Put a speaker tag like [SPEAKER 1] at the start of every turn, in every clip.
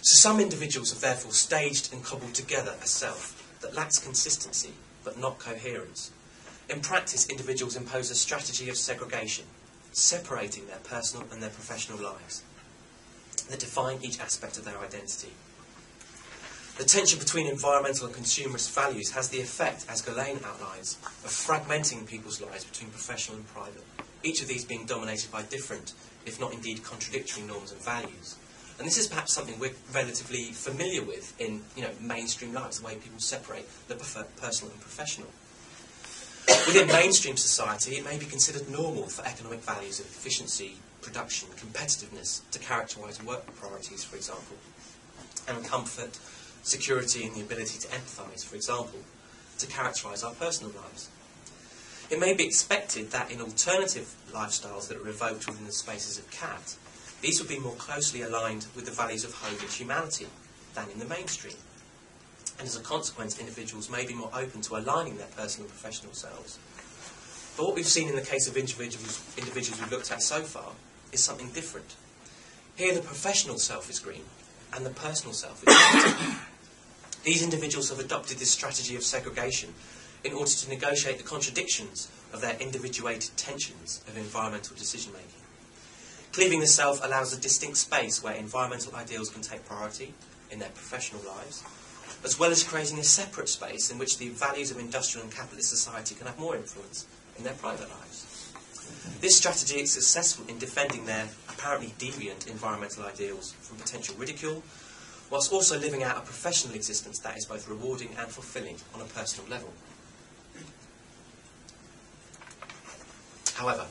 [SPEAKER 1] So some individuals have therefore staged and cobbled together a self that lacks consistency but not coherence. In practice, individuals impose a strategy of segregation, separating their personal and their professional lives, that define each aspect of their identity. The tension between environmental and consumerist values has the effect, as Ghislaine outlines, of fragmenting people's lives between professional and private, each of these being dominated by different, if not indeed contradictory, norms and values. And this is perhaps something we're relatively familiar with in mainstream lives, the way people separate the personal and professional. Within mainstream society, it may be considered normal for economic values of efficiency, production, competitiveness to characterise work priorities, for example, and comfort, security and the ability to empathise, for example, to characterise our personal lives. It may be expected that in alternative lifestyles that are evoked within the spaces of CAT, these would be more closely aligned with the values of home and humanity than in the mainstream. And as a consequence, individuals may be more open to aligning their personal and professional selves. But what we've seen in the case of individuals we've looked at so far is something different. Here the professional self is green and the personal self is red. These individuals have adopted this strategy of segregation in order to negotiate the contradictions of their individuated tensions of environmental decision-making. Cleaving the self allows a distinct space where environmental ideals can take priority in their professional lives, as well as creating a separate space in which the values of industrial and capitalist society can have more influence in their private lives. This strategy is successful in defending their apparently deviant environmental ideals from potential ridicule, whilst also living out a professional existence that is both rewarding and fulfilling on a personal level. However,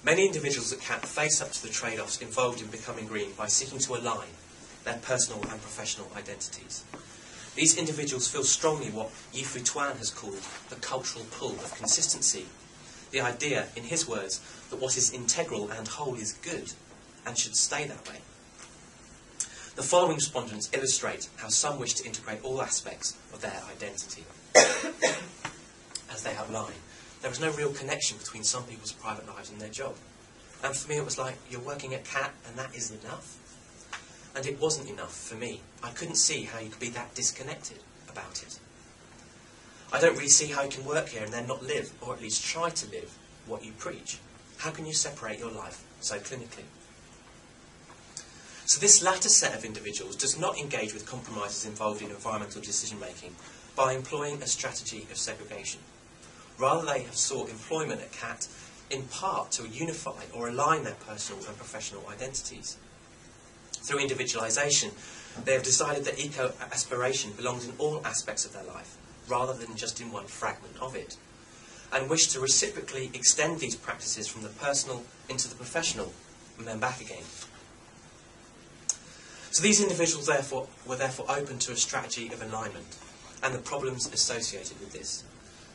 [SPEAKER 1] many individuals at CAT face up to the trade-offs involved in becoming green by seeking to align their personal and professional identities. These individuals feel strongly what Yifu Tuan has called the cultural pull of consistency, the idea, in his words, that what is integral and whole is good and should stay that way. The following respondents illustrate how some wish to integrate all aspects of their identity. As they outline, there was no real connection between some people's private lives and their job. And for me it was like, you're working at CAT and that isn't enough. And it wasn't enough for me. I couldn't see how you could be that disconnected about it. I don't really see how you can work here and then not live, or at least try to live, what you preach. How can you separate your life so clinically? So this latter set of individuals does not engage with compromises involved in environmental decision-making by employing a strategy of segregation. Rather, they have sought employment at CAT in part to unify or align their personal and professional identities. Through individualisation, they have decided that eco-aspiration belongs in all aspects of their life, rather than just in one fragment of it, and wish to reciprocally extend these practices from the personal into the professional, and then back again. So these individuals were therefore open to a strategy of alignment, and the problems associated with this.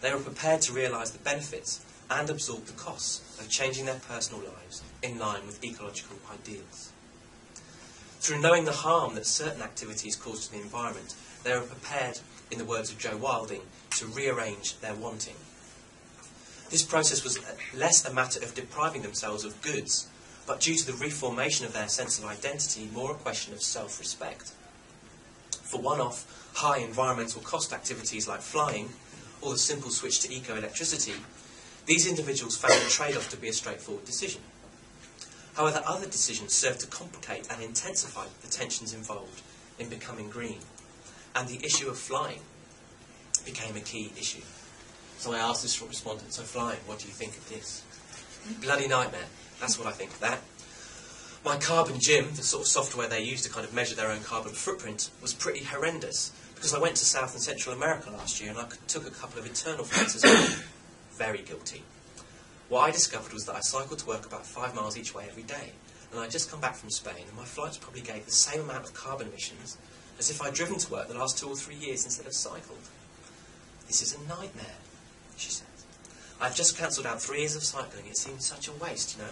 [SPEAKER 1] They were prepared to realise the benefits and absorb the costs of changing their personal lives in line with ecological ideals. Through knowing the harm that certain activities cause to the environment, they were prepared, in the words of Joe Wilding, to rearrange their wanting. This process was less a matter of depriving themselves of goods, but due to the reformation of their sense of identity, more a question of self-respect. For one-off, high environmental cost activities like flying, or the simple switch to eco-electricity, these individuals found the trade-off to be a straightforward decision. However, other decisions served to complicate and intensify the tensions involved in becoming green, and the issue of flying became a key issue. So I asked this respondent, so flying, what do you think of this? Bloody nightmare, that's what I think of that. My carbon gym, the sort of software they use to kind of measure their own carbon footprint, was pretty horrendous, because I went to South and Central America last year and I took a couple of internal flights as well. Very guilty. What I discovered was that I cycled to work about 5 miles each way every day, and I'd just come back from Spain and my flights probably gave the same amount of carbon emissions as if I'd driven to work the last 2 or 3 years instead of cycled. This is a nightmare, she said. I've just cancelled out 3 years of cycling. It seemed such a waste, you know.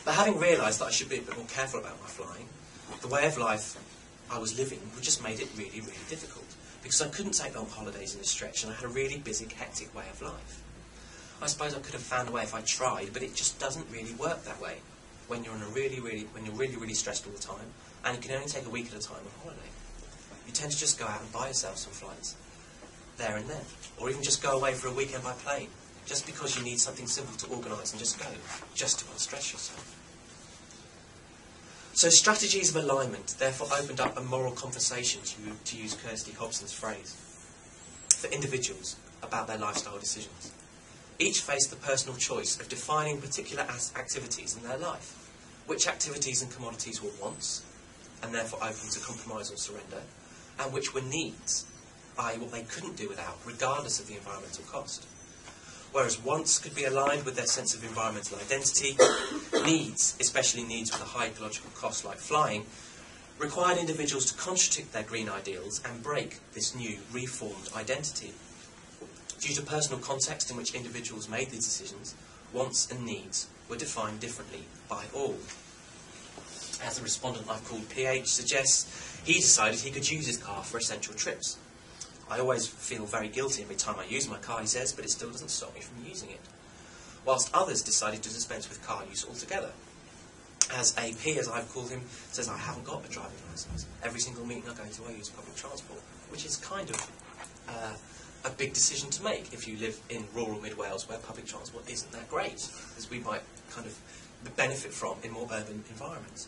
[SPEAKER 1] But having realised that I should be a bit more careful about my flying, the way of life I was living just made it really, really difficult, because I couldn't take long holidays in a stretch and I had a really busy, hectic way of life. I suppose I could have found a way if I tried, but it just doesn't really work that way. when you're really stressed all the time, and you can only take a week at a time on holiday. You tend to just go out and buy yourself some flights there and then, or even just go away for a weekend by plane, just because you need something simple to organise and just go, just to unstress yourself. So strategies of alignment therefore opened up a moral conversation, to use Kirsty Hobson's phrase, for individuals about their lifestyle decisions. Each faced the personal choice of defining particular activities in their life, which activities and commodities were wants, and therefore open to compromise or surrender, and which were needs, i.e. what they couldn't do without, regardless of the environmental cost. Whereas wants could be aligned with their sense of environmental identity, needs, especially needs with a high ecological cost like flying, required individuals to contradict their green ideals and break this new, reformed identity. Due to personal context in which individuals made these decisions, wants and needs were defined differently by all. As the respondent I've called PH suggests, he decided he could use his car for essential trips. I always feel very guilty every time I use my car, he says, but it still doesn't stop me from using it. Whilst others decided to dispense with car use altogether. As AP, as I've called him, says, I haven't got a driving licence. Every single meeting I go to, I use public transport, which is kind of a big decision to make if you live in rural mid-Wales where public transport isn't that great, as we might kind of benefit from in more urban environments.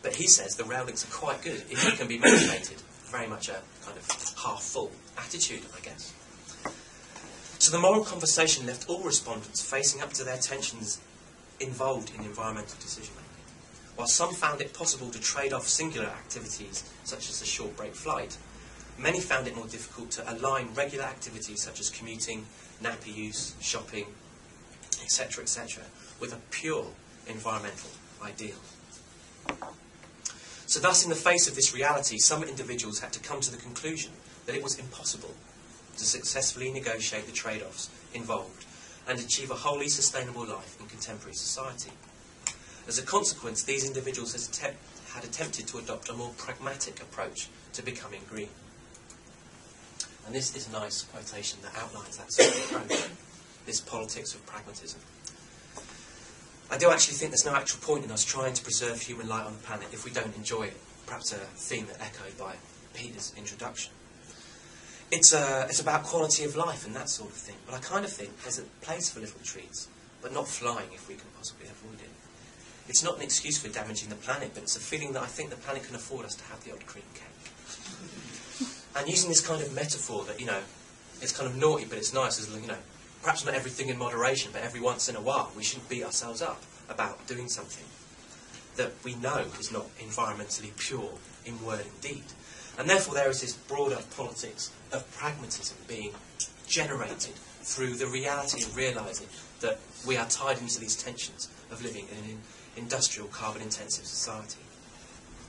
[SPEAKER 1] But he says the rail links are quite good if you can be motivated. Very much a kind of half-full attitude, I guess. So the moral conversation left all respondents facing up to their tensions involved in environmental decision-making. While some found it possible to trade off singular activities, such as a short break flight, many found it more difficult to align regular activities such as commuting, nappy use, shopping, etc., with a pure environmental ideal. So thus, in the face of this reality, some individuals had to come to the conclusion that it was impossible to successfully negotiate the trade-offs involved and achieve a wholly sustainable life in contemporary society. As a consequence, these individuals had attempted to adopt a more pragmatic approach to becoming green. And this is a nice quotation that outlines that sort of approach, this politics of pragmatism. I do actually think there's no actual point in us trying to preserve human life on the planet if we don't enjoy it. Perhaps a theme that echoed by Peter's introduction. It's about quality of life and that sort of thing, but I kind of think there's a place for little treats, but not flying if we can possibly avoid it. It's not an excuse for damaging the planet, but it's a feeling that I think the planet can afford us to have the odd cream cake. And using this kind of metaphor that, it's kind of naughty, but it's nice, as, perhaps not everything in moderation, but every once in a while we shouldn't beat ourselves up about doing something that we know is not environmentally pure in word and deed. And therefore there is this broader politics of pragmatism being generated through the reality of realising that we are tied into these tensions of living in an industrial, carbon-intensive society.